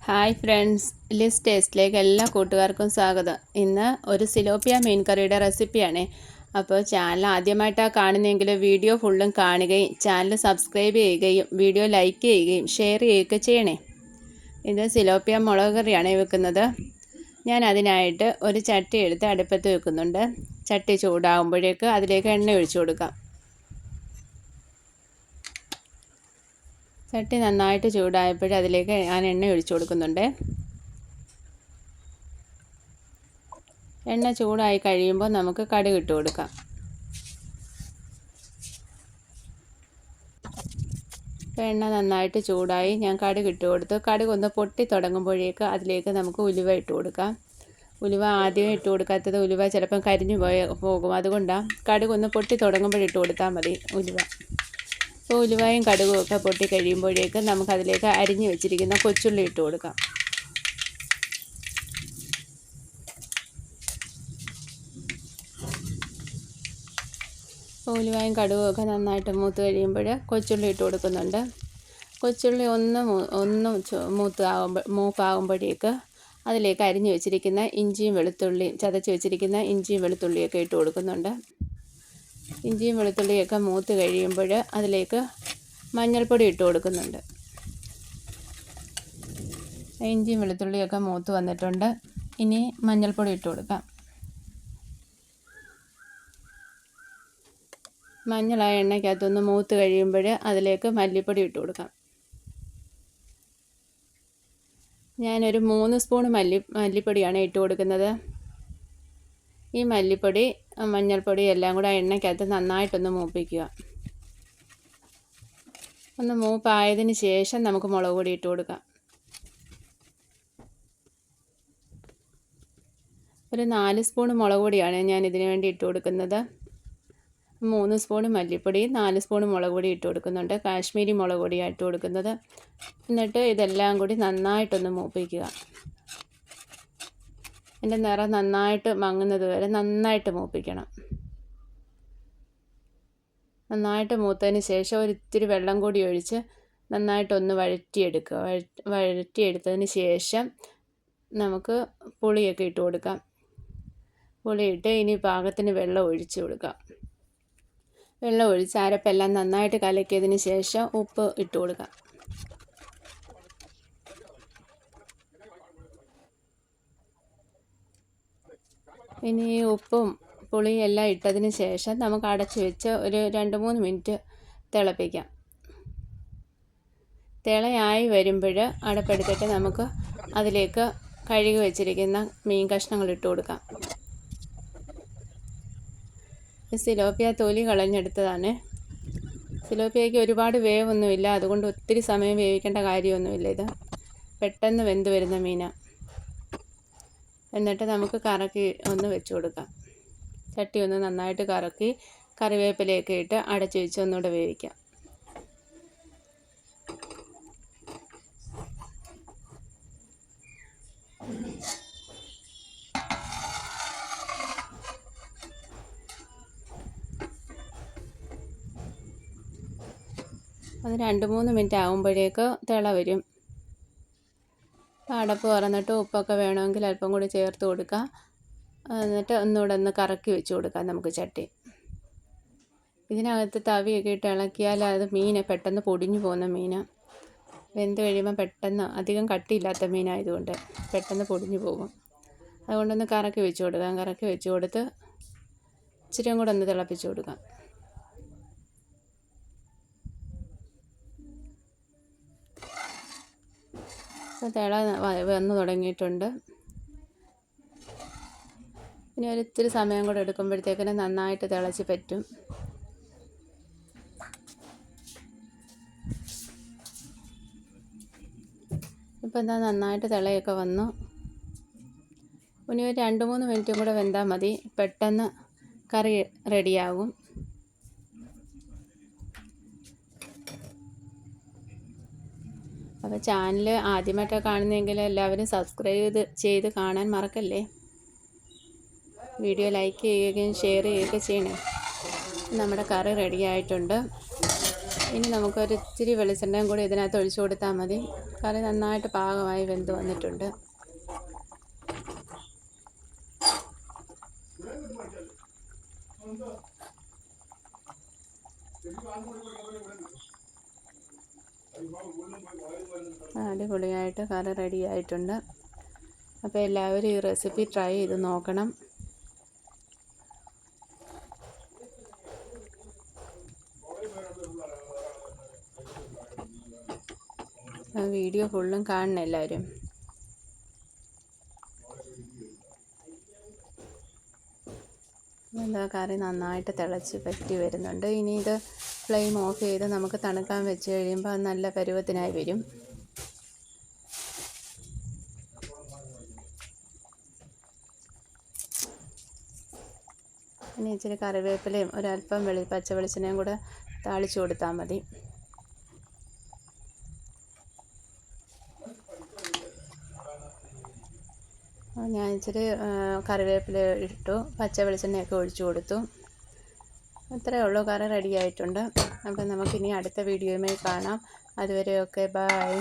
Hi friends, Liz ടേസ്റ്റിലേക്ക് എല്ലാ കൂട്ടുകാർക്കും സ്വാഗതം. ഇന്ന് ഒരു സിലോപ്പിയ മീൻ കറിയുടെ റെസിപ്പിയാണ്. അപ്പോൾ ചാനൽ ആദ്യമായിട്ടാണ് കാണുന്നതെങ്കിൽ വീഡിയോ ഫുള്ളും കാണുകയും ചാനൽ സബ്സ്ക്രൈബ് ചെയ്യുകയും വീഡിയോ ലൈക്ക് ചെയ്യുകയും ഷെയർ ചെയ്യുകയൊക്കെ ചെയ്യണേ. ഇത് സിലോപ്പിയ മുളക് കറിയാണ് വെക്കുന്നത്. ഞാൻ അതിനായിട്ട് ഒരു ചട്ടി എടുത്ത് അടുപ്പത്ത് വെക്കുന്നുണ്ട്. ചട്ടി ചൂടാകുമ്പോഴേക്ക് അതിലേക്ക് എണ്ണ ഒഴിച്ചു കൊടുക്കാം. ചട്ടി നന്നായിട്ട് ചൂടായപ്പോൾ അതിലേക്ക് ഞാൻ എണ്ണ ഒഴിച്ചു കൊടുക്കുന്നുണ്ട്. എണ്ണ ചൂടായി കഴിയുമ്പോൾ നമുക്ക് കടുക് ഇട്ട് കൊടുക്കാം. എണ്ണ നന്നായിട്ട് ചൂടായി ഞാൻ കടുക് ഇട്ട് കൊടുത്തു. കടുക് ഒന്ന് പൊട്ടി തുടങ്ങുമ്പോഴേക്ക് അതിലേക്ക് നമുക്ക് ഉലുവ ഇട്ട് കൊടുക്കാം. ഉലുവ ആദ്യം ഇട്ട് കൊടുക്കാത്തത് ഉലുവ ചിലപ്പം കരിഞ്ഞു പോകും. അതുകൊണ്ടാണ് കടുക് ഒന്ന് പൊട്ടി തുടങ്ങുമ്പോഴിട്ട് കൊടുത്താൽ മതി ഉലുവ. അപ്പോൾ ഉലുവയും കടുകും ഒക്കെ പൊട്ടി കഴിയുമ്പോഴേക്ക് നമുക്കതിലേക്ക് അരിഞ്ഞു വെച്ചിരിക്കുന്ന കൊച്ചുള്ളി ഇട്ട് കൊടുക്കാം. അപ്പോൾ ഉലുവയും കടുകും ഒക്കെ നന്നായിട്ട് മൂത്ത് കഴിയുമ്പോൾ കൊച്ചുള്ളി ഇട്ട് കൊടുക്കുന്നുണ്ട്. കൊച്ചുള്ളി ഒന്ന് മൂപ്പാകുമ്പോഴേക്ക് അതിലേക്ക് അരിഞ്ഞു വെച്ചിരിക്കുന്ന ഇഞ്ചിയും വെളുത്തുള്ളിയും ചതച്ച് വെച്ചിരിക്കുന്ന ഇഞ്ചിയും വെളുത്തുള്ളിയൊക്കെ ഇട്ട് കൊടുക്കുന്നുണ്ട്. ഇഞ്ചിയും വെളുത്തുള്ളിയൊക്കെ മൂത്ത് കഴിയുമ്പോൾ അതിലേക്ക് മഞ്ഞൾപ്പൊടി ഇട്ട് കൊടുക്കുന്നുണ്ട്. ഇഞ്ചിയും വെളുത്തുള്ളിയൊക്കെ മൂത്ത് വന്നിട്ടുണ്ട്. ഇനി മഞ്ഞൾപ്പൊടി ഇട്ട് കൊടുക്കാം. മഞ്ഞൾ ആ എണ്ണയ്ക്കകത്തൊന്ന് മൂത്ത് കഴിയുമ്പോൾ അതിലേക്ക് മല്ലിപ്പൊടി ഇട്ട് കൊടുക്കാം. ഞാനൊരു 3 സ്പൂൺ മല്ലിപ്പൊടിയാണ് ഇട്ട് കൊടുക്കുന്നത്. ഈ മല്ലിപ്പൊടി മഞ്ഞൾപ്പൊടി എല്ലാം കൂടെ ആ എണ്ണയ്ക്കകത്ത് നന്നായിട്ടൊന്ന് മൂപ്പിക്കുക. ഒന്ന് മൂപ്പായതിന് ശേഷം നമുക്ക് മുളക് പൊടി ഇട്ട് കൊടുക്കാം. ഒരു 4 സ്പൂൺ മുളക് പൊടിയാണ് ഞാൻ ഇതിന് വേണ്ടി ഇട്ട് കൊടുക്കുന്നത്. 3 സ്പൂൺ മല്ലിപ്പൊടി 4 സ്പൂൺ മുളക് പൊടി ഇട്ട് കൊടുക്കുന്നുണ്ട്. കാശ്മീരി മുളക് പൊടിയാണ് ഇട്ട് കൊടുക്കുന്നത്. എന്നിട്ട് ഇതെല്ലാം കൂടി നന്നായിട്ടൊന്ന് മൂപ്പിക്കുക. അതിൻ്റെ നിറം നന്നായിട്ട് മങ്ങുന്നത് വരെ നന്നായിട്ട് മൂപ്പിക്കണം. നന്നായിട്ട് മൂത്തതിന് ശേഷം ഒരിത്തിരി വെള്ളം കൂടി ഒഴിച്ച് നന്നായിട്ടൊന്ന് വഴറ്റിയെടുക്കുക. വഴറ്റിയെടുത്തതിന് ശേഷം നമുക്ക് പുളിയൊക്കെ ഇട്ട് കൊടുക്കാം. പുളിയിട്ട് ഇനി പാകത്തിന് വെള്ളം ഒഴിച്ച് കൊടുക്കാം. വെള്ളം ഒഴിച്ച് അരപ്പെല്ലാം നന്നായിട്ട് കലക്കിയതിന് ശേഷം ഉപ്പ് ഇട്ട് കൊടുക്കാം. ഇനി ഉപ്പും പുളിയും എല്ലാം ഇട്ടതിന് ശേഷം നമുക്ക് അടച്ചു വെച്ച് ഒരു 2-3 മിനിറ്റ് തിളപ്പിക്കാം. തിളയായി വരുമ്പോൾ അടപ്പെടുത്തിട്ട് നമുക്ക് അതിലേക്ക് കഴുകി വെച്ചിരിക്കുന്ന മീൻ കഷ്ണങ്ങൾ ഇട്ട് കൊടുക്കാം. സിലോപ്പിയ തൊലി കളഞ്ഞെടുത്തതാണ്. സിലോപ്പിയയ്ക്ക് ഒരുപാട് വേവൊന്നുമില്ല, അതുകൊണ്ട് ഒത്തിരി സമയം വേവിക്കേണ്ട കാര്യമൊന്നുമില്ല. ഇത് പെട്ടെന്ന് വെന്ത് വരുന്ന മീനാണ്. എന്നിട്ട് നമുക്ക് കറക്കി ഒന്ന് വെച്ച് കൊടുക്കാം. ചട്ടി ഒന്ന് നന്നായിട്ട് കറക്കി കറിവേപ്പിലയൊക്കെ ഇട്ട് അടച്ചു വെച്ച് ഒന്നുകൂടെ വേവിക്കാം. അത് 2-3 മിനിറ്റ് ആകുമ്പോഴേക്ക് തിള വരും. അടപ്പ് തുറന്നിട്ട് ഉപ്പൊക്കെ വേണമെങ്കിൽ അല്പം കൂടി ചേർത്ത് കൊടുക്കാം. എന്നിട്ട് ഒന്നുകൂടെ ഒന്ന് കറക്കി വെച്ച് കൊടുക്കാം നമുക്ക് ചട്ടി. ഇതിനകത്ത് തവിയൊക്കെ ഇട്ട് ഇളക്കിയാൽ അത് മീൻ പെട്ടെന്ന് പൊടിഞ്ഞു പോകുന്ന മീനാണ്. വെന്ത് കഴിയുമ്പോൾ പെട്ടെന്ന് അധികം കട്ടിയില്ലാത്ത മീനായതുകൊണ്ട് പെട്ടെന്ന് പൊടിഞ്ഞു പോകും. അതുകൊണ്ടൊന്ന് കറക്കി വെച്ച് കൊടുക്കാം. കറക്കി വെച്ച് കൊടുത്ത് ഇച്ചിരിയും കൂടെ ഒന്ന് തിളപ്പിച്ച് കൊടുക്കാം. തിള വന്ന് തുടങ്ങിയിട്ടുണ്ട്. ഇനി ഒരിത്തിരി സമയം കൂടെ എടുക്കുമ്പോഴത്തേക്കിന് നന്നായിട്ട് തിളച്ച് പറ്റും. ഇപ്പം എന്താ നന്നായിട്ട് തിളയൊക്കെ വന്നു. ഇനി ഒരു 2-3 മിനിറ്റും കൂടെ വെന്താൽ മതി. പെട്ടെന്ന് കറി റെഡിയാകും. അപ്പോൾ ചാനൽ ആദ്യമായിട്ടൊക്കെ കാണുന്നതെങ്കിൽ എല്ലാവരും സബ്സ്ക്രൈബ് ചെയ്ത് കാണാൻ മറക്കല്ലേ. വീഡിയോ ലൈക്ക് ചെയ്യുകയും ഷെയർ ചെയ്യുകയൊക്കെ ചെയ്യണേ. നമ്മുടെ കറി റെഡി ആയിട്ടുണ്ട്. ഇനി നമുക്കൊരു ഇച്ചിരി വെളിച്ചെണ്ണയും കൂടി ഇതിനകത്ത് ഒഴിച്ചു കൊടുത്താൽ മതി. കറി നന്നായിട്ട് പാകമായി വെന്ത് വന്നിട്ടുണ്ട്. അടിപൊളിയായിട്ട് കറി റെഡി ആയിട്ടുണ്ട്. അപ്പോൾ എല്ലാവരും ഈ റെസിപ്പി ട്രൈ ചെയ്ത് നോക്കണം. വീഡിയോ ഫുള്ളും കാണണം എല്ലാവരും. എന്താ കറി നന്നായിട്ട് തിളച്ച് പറ്റി വരുന്നുണ്ട്. ഇനി ഇത് ഫ്ലെയിം ഓഫ് ചെയ്ത് നമുക്ക് തണുക്കാൻ വെച്ച് കഴിയുമ്പോൾ അത് നല്ല പരുവത്തിനായി വരും. ഇനി ഇച്ചിരി കറിവേപ്പിലയും ഒരല്പം പച്ച വെളിച്ചെണ്ണയും കൂടെ താളിച്ചു കൊടുത്താൽ മതി. ഞാൻ ഇച്ചിരി കറിവേപ്പില ഇട്ടു, പച്ച വെളിച്ചെണ്ണയൊക്കെ ഒഴിച്ചു കൊടുത്തു. ഇത്രയേ ഉള്ളൂ, കറി റെഡി ആയിട്ടുണ്ട്. അപ്പം നമുക്കിനി അടുത്ത വീഡിയോയുമായി കാണാം. അതുവരെയൊക്കെ ബൈ.